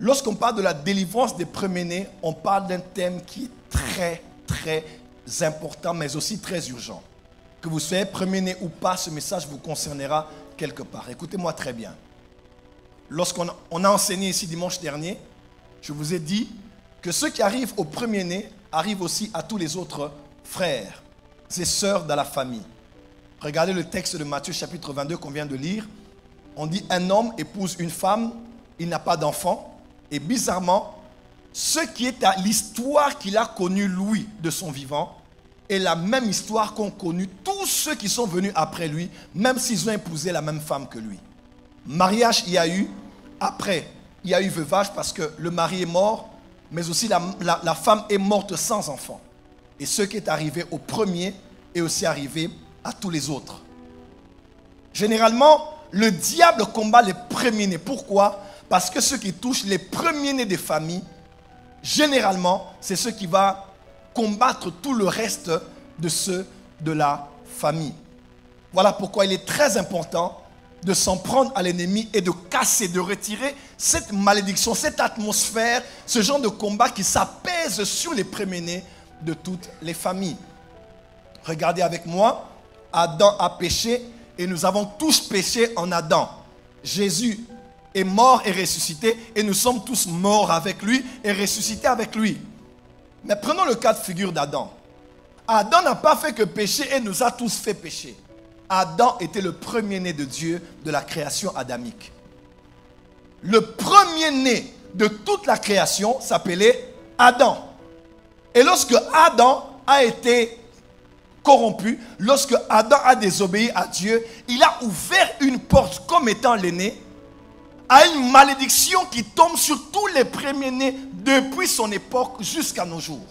Lorsqu'on parle de la délivrance des premiers-nés, on parle d'un thème qui est très, très important, mais aussi très urgent. Que vous soyez premier-né ou pas, ce message vous concernera quelque part. Écoutez-moi très bien. Lorsqu'on a enseigné ici dimanche dernier, je vous ai dit que ceux qui arrivent au premier-né arrivent aussi à tous les autres frères et sœurs dans la famille. Regardez le texte de Matthieu chapitre 22 qu'on vient de lire. On dit un homme épouse une femme, il n'a pas d'enfant. Et bizarrement, ce qui est à l'histoire qu'il a connue lui de son vivant est la même histoire qu'ont connue tous ceux qui sont venus après lui, même s'ils ont épousé la même femme que lui. Mariage il y a eu, après il y a eu veuvage parce que le mari est mort, mais aussi la femme est morte sans enfant. Et ce qui est arrivé au premier est aussi arrivé à tous les autres. Généralement, le diable combat les premiers-nés. Pourquoi? Parce que ceux qui touchent les premiers-nés des familles, généralement, c'est ceux qui vont combattre tout le reste de ceux de la famille. Voilà pourquoi il est très important de s'en prendre à l'ennemi et de casser, de retirer cette malédiction, cette atmosphère, ce genre de combat qui s'apaise sur les premiers-nés de toutes les familles. Regardez avec moi, Adam a péché et nous avons tous péché en Adam. Jésus est mort et ressuscité et nous sommes tous morts avec lui et ressuscités avec lui. Mais prenons le cas de figure d'Adam. Adam n'a pas fait que pécher et nous a tous fait pécher. Adam était le premier-né de Dieu de la création adamique. Le premier-né de toute la création s'appelait Adam. Et lorsque Adam a été corrompu, lorsque Adam a désobéi à Dieu, il a ouvert une porte comme étant l'aîné à une malédiction qui tombe sur tous les premiers-nés depuis son époque jusqu'à nos jours.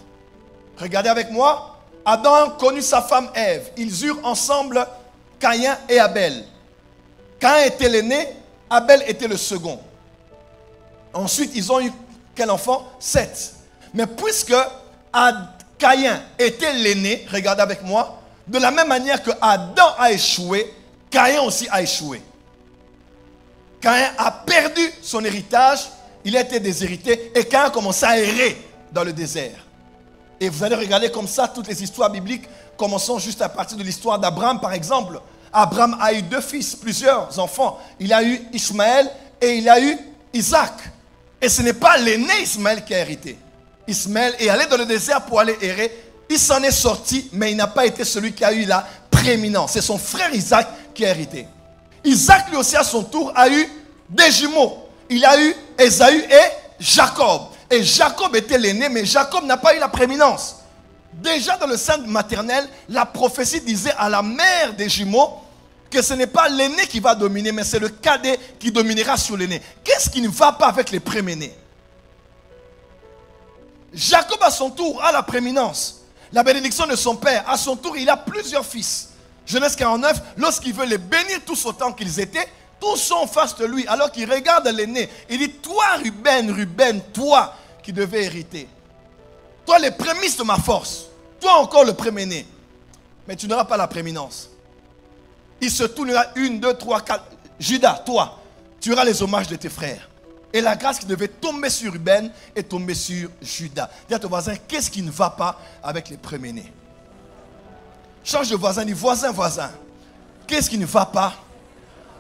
Regardez avec moi, Adam a connu sa femme Ève. Ils eurent ensemble Caïn et Abel. Caïn était l'aîné, Abel était le second. Ensuite, ils ont eu quel enfant? Seth. Mais puisque Caïn était l'aîné, regardez avec moi, de la même manière que Adam a échoué, Caïn aussi a échoué. Caïn a perdu son héritage, il a été déshérité et Caïn a commencé à errer dans le désert. Et vous allez regarder comme ça toutes les histoires bibliques, commençons juste à partir de l'histoire d'Abraham par exemple. Abraham a eu 2 fils, plusieurs enfants. Il a eu Ismaël et il a eu Isaac. Et ce n'est pas l'aîné Ismaël qui a hérité. Ismaël est allé dans le désert pour aller errer. Il s'en est sorti, mais il n'a pas été celui qui a eu la prééminence. C'est son frère Isaac qui a hérité. Isaac lui aussi à son tour a eu des jumeaux. Il a eu Ésaü et Jacob. Et Jacob était l'aîné, mais Jacob n'a pas eu la prééminence. Déjà dans le sein maternel, la prophétie disait à la mère des jumeaux que ce n'est pas l'aîné qui va dominer, mais c'est le cadet qui dominera sur l'aîné. Qu'est-ce qui ne va pas avec les prééminents? Jacob à son tour a la prééminence. La bénédiction de son père, à son tour, il a plusieurs fils. Genèse 49, lorsqu'il veut les bénir tous autant qu'ils étaient, tous sont en face de lui. Alors qu'il regarde l'aîné, il dit, toi Ruben, toi qui devais hériter. Toi les prémices de ma force. Toi encore le premier-né. Mais tu n'auras pas la prééminence. Il se tournera 1, 2, 3, 4. Judas, toi, tu auras les hommages de tes frères. Et la grâce qui devait tomber sur Ruben est tombée sur Judas. Dis à ton voisin, qu'est-ce qui ne va pas avec les premiers-nés? Change de voisin, dis voisin. Qu'est-ce qui ne va pas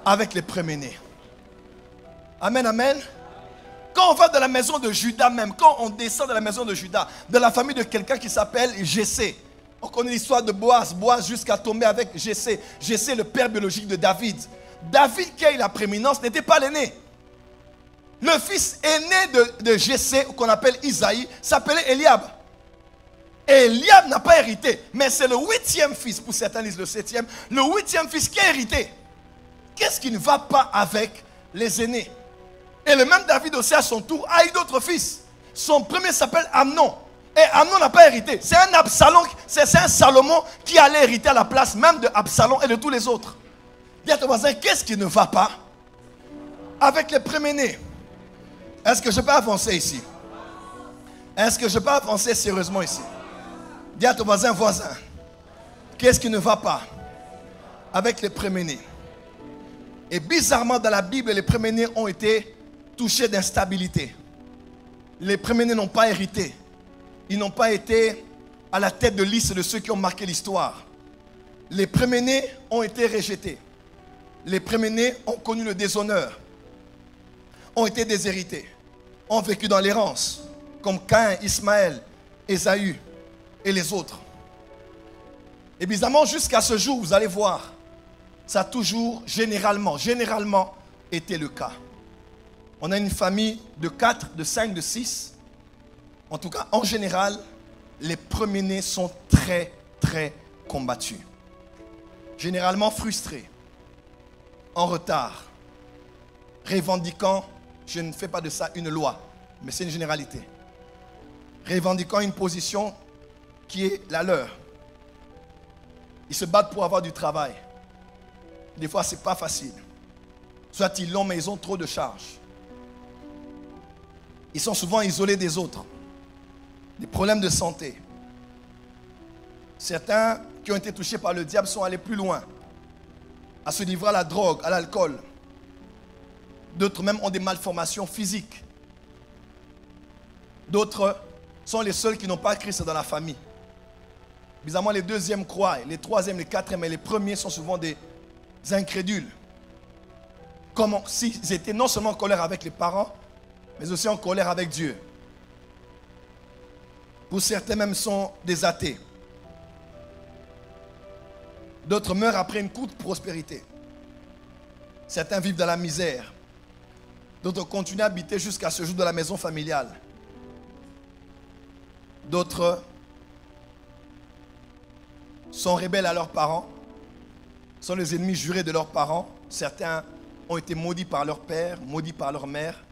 avec les premiers-nés? Amen, amen. Quand on va dans la maison de Judas même, quand on descend de la maison de Judas, de la famille de quelqu'un qui s'appelle Jessé, on connaît l'histoire de Boaz jusqu'à tomber avec Jessé. Jessé, le père biologique de David. David qui a eu la prééminence n'était pas l'aîné. Le fils aîné de Jessé, qu'on appelle Isaïe, s'appelait Eliab. Et Eliab n'a pas hérité, mais c'est le 8e fils, pour certains disent le 7e, le 8e fils qui a hérité. Qu'est-ce qui ne va pas avec les aînés? Et le même David aussi à son tour a eu d'autres fils. Son premier s'appelle Amnon. Et Amnon n'a pas hérité. C'est un Absalom, c'est un Salomon qui allait hériter à la place même de Absalom et de tous les autres. Dis à ton voisin, qu'est-ce qui ne va pas avec les premiers-nés? Est-ce que je peux avancer ici? Est-ce que je peux avancer sérieusement ici? Dis à ton voisin, qu'est-ce qui ne va pas avec les premiers-nés? Et bizarrement dans la Bible, les premiers-nés ont été touchés d'instabilité. les premiers-nés n'ont pas hérité. Ils n'ont pas été à la tête de liste de ceux qui ont marqué l'histoire. Les premiers-nés ont été rejetés. Les premiers-nés ont connu le déshonneur, ont été déshérités, ont vécu dans l'errance, comme Caïn, Ismaël, Ésaü et les autres. Et bizarrement, jusqu'à ce jour, vous allez voir, ça a toujours, généralement été le cas. On a une famille de 4, de 5, de 6. En tout cas, en général, les premiers-nés sont très, très combattus. Généralement frustrés, en retard, revendiquant, je ne fais pas de ça une loi, mais c'est une généralité. Revendiquant une position qui est la leur. Ils se battent pour avoir du travail. Des fois, ce n'est pas facile. Soit ils l'ont, mais ils ont trop de charges. Ils sont souvent isolés des autres. Des problèmes de santé. Certains qui ont été touchés par le diable sont allés plus loin, à se livrer à la drogue, à l'alcool. D'autres même ont des malformations physiques. D'autres sont les seuls qui n'ont pas Christ dans la famille. Bizarrement, les deuxièmes croient, les troisièmes, les quatrièmes et les premiers sont souvent des incrédules. Comme s'ils étaient non seulement en colère avec les parents, mais aussi en colère avec Dieu. Pour certains même sont des athées. D'autres meurent après une courte prospérité. Certains vivent dans la misère. D'autres continuent à habiter jusqu'à ce jour dans la maison familiale. D'autres sont rebelles à leurs parents, sont les ennemis jurés de leurs parents. Certains ont été maudits par leur père, maudits par leur mère.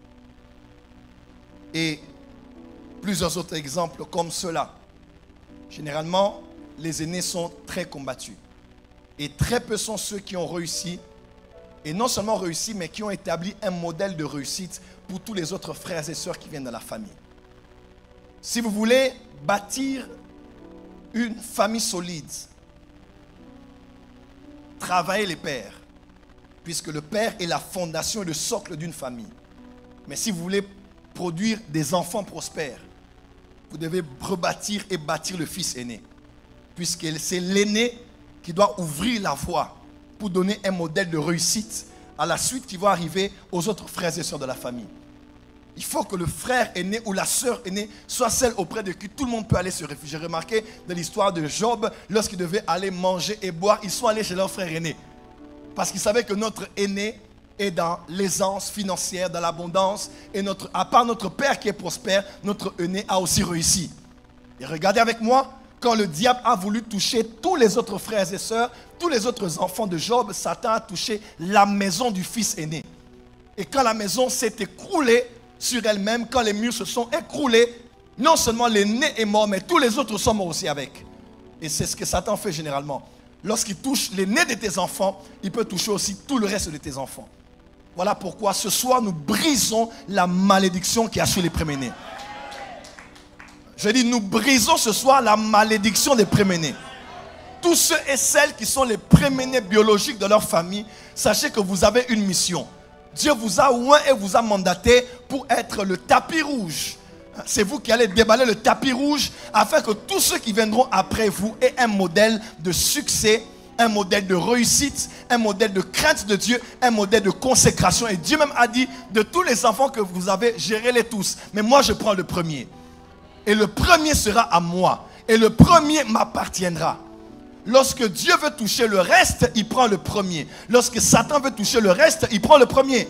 Et plusieurs autres exemples comme cela. Généralement, les aînés sont très combattus. Et très peu sont ceux qui ont réussi, et non seulement réussi, mais qui ont établi un modèle de réussite pour tous les autres frères et sœurs qui viennent de la famille. Si vous voulez bâtir une famille solide, travaillez les pères, puisque le père est la fondation et le socle d'une famille. Mais si vous voulez produire des enfants prospères, vous devez rebâtir et bâtir le fils aîné, puisque c'est l'aîné qui doit ouvrir la voie pour donner un modèle de réussite à la suite qui va arriver aux autres frères et sœurs de la famille. Il faut que le frère aîné ou la sœur aînée soit celle auprès de qui tout le monde peut aller se réfugier. J'ai remarqué dans l'histoire de Job, lorsqu'ils devaient aller manger et boire, ils sont allés chez leur frère aîné. Parce qu'ils savaient que notre aîné est dans l'aisance financière, dans l'abondance. Et à part notre père qui est prospère, notre aîné a aussi réussi. Et regardez avec moi, quand le diable a voulu toucher tous les autres frères et sœurs, tous les autres enfants de Job, Satan a touché la maison du fils aîné. Et quand la maison s'est écroulée sur elle-même, quand les murs se sont écroulés, non seulement l'aîné est mort, mais tous les autres sont morts aussi avec. Et c'est ce que Satan fait généralement. Lorsqu'il touche l'aîné de tes enfants, il peut toucher aussi tout le reste de tes enfants. Voilà pourquoi ce soir, nous brisons la malédiction qui a sur les premiers-nés. Je dis, nous brisons ce soir la malédiction des premiers-nés. Tous ceux et celles qui sont les premiers-nés biologiques de leur famille, sachez que vous avez une mission. Dieu vous a oint et vous a mandaté pour être le tapis rouge. C'est vous qui allez déballer le tapis rouge afin que tous ceux qui viendront après vous aient un modèle de succès, un modèle de réussite, un modèle de crainte de Dieu, un modèle de consécration. Et Dieu même a dit, de tous les enfants que vous avez, gérez-les tous. Mais moi, je prends le premier. Et le premier sera à moi. Et le premier m'appartiendra. Lorsque Dieu veut toucher le reste, il prend le premier. Lorsque Satan veut toucher le reste, il prend le premier.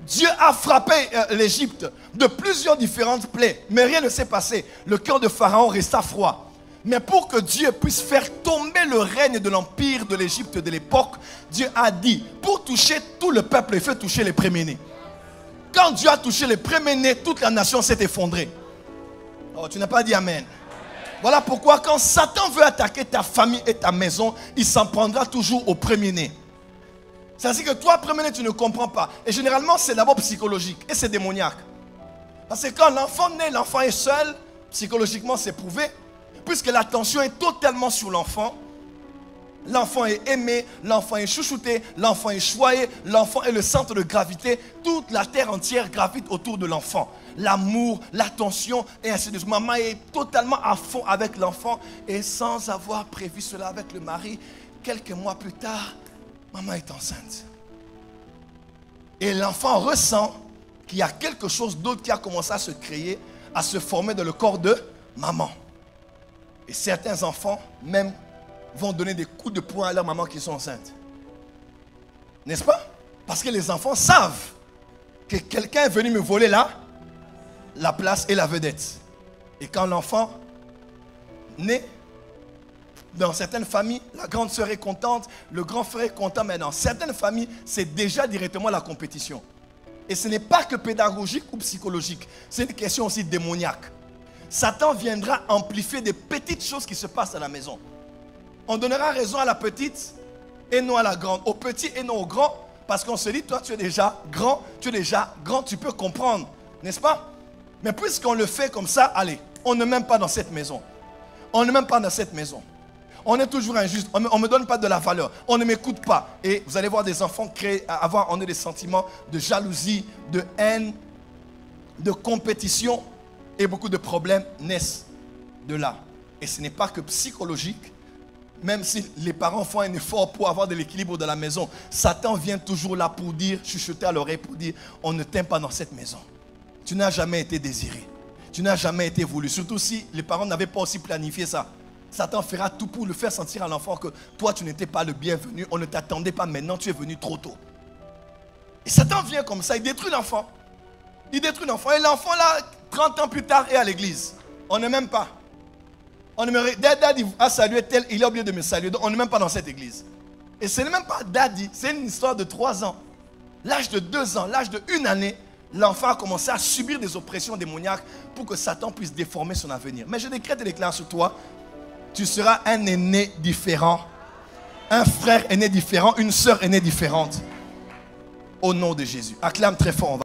Dieu a frappé l'Égypte de plusieurs différentes plaies, mais rien ne s'est passé. Le cœur de Pharaon resta froid. Mais pour que Dieu puisse faire tomber le règne de l'empire de l'Égypte de l'époque, Dieu a dit, pour toucher tout le peuple, il faut toucher les premiers-nés. Quand Dieu a touché les premiers-nés, toute la nation s'est effondrée. Oh, tu n'as pas dit Amen. Voilà pourquoi quand Satan veut attaquer ta famille et ta maison, il s'en prendra toujours au premier-né. C'est-à-dire que toi, premier-né, tu ne comprends pas. Et généralement, c'est d'abord psychologique et c'est démoniaque. Parce que quand l'enfant naît, l'enfant est seul, psychologiquement c'est prouvé, puisque l'attention est totalement sur l'enfant. L'enfant est aimé, l'enfant est chouchouté, l'enfant est choyé, l'enfant est le centre de gravité. Toute la terre entière gravite autour de l'enfant. L'amour, l'attention et ainsi de suite. Maman est totalement à fond avec l'enfant et sans avoir prévu cela avec le mari, quelques mois plus tard, maman est enceinte. Et l'enfant ressent qu'il y a quelque chose d'autre qui a commencé à se créer, à se former dans le corps de maman. Et certains enfants même vont donner des coups de poing à leur maman qui sont enceintes. N'est-ce pas? Parce que les enfants savent que quelqu'un est venu me voler là, la place et la vedette. Et quand l'enfant naît, dans certaines familles, la grande sœur est contente, le grand frère est content, mais dans certaines familles, c'est déjà directement la compétition. Et ce n'est pas que pédagogique ou psychologique, c'est une question aussi démoniaque. Satan viendra amplifier des petites choses qui se passent à la maison. On donnera raison à la petite et non à la grande, au petit et non au grand, parce qu'on se dit, toi tu es déjà grand, tu peux comprendre, n'est-ce pas? Mais puisqu'on le fait comme ça, allez, on ne m'aime pas dans cette maison. On ne m'aime pas dans cette maison. On est toujours injuste, on ne me donne pas de la valeur, on ne m'écoute pas. Et vous allez voir des enfants on a des sentiments de jalousie, de haine, de compétition, et beaucoup de problèmes naissent de là. Et ce n'est pas que psychologique, même si les parents font un effort pour avoir de l'équilibre dans la maison, Satan vient toujours là pour dire, chuchoter à l'oreille pour dire, on ne t'aime pas dans cette maison. Tu n'as jamais été désiré, tu n'as jamais été voulu, surtout si les parents n'avaient pas aussi planifié ça. Satan fera tout pour le faire sentir à l'enfant que toi, tu n'étais pas le bienvenu, on ne t'attendait pas maintenant, tu es venu trop tôt. Et Satan vient comme ça, il détruit l'enfant. Il détruit l'enfant. Et l'enfant, là, 30 ans plus tard, est à l'église. On ne m'aime pas. Daddy a salué tel, il a oublié de me saluer. Donc on ne m'aime pas dans cette église. Et ce n'est même pas Daddy, c'est une histoire de 3 ans. L'âge de 2 ans, l'âge de 1 année, l'enfant a commencé à subir des oppressions démoniaques pour que Satan puisse déformer son avenir. Mais je décrète et déclare sur toi, tu seras un aîné différent, un frère aîné différent, une sœur aînée différente. Au nom de Jésus. Acclame très fort.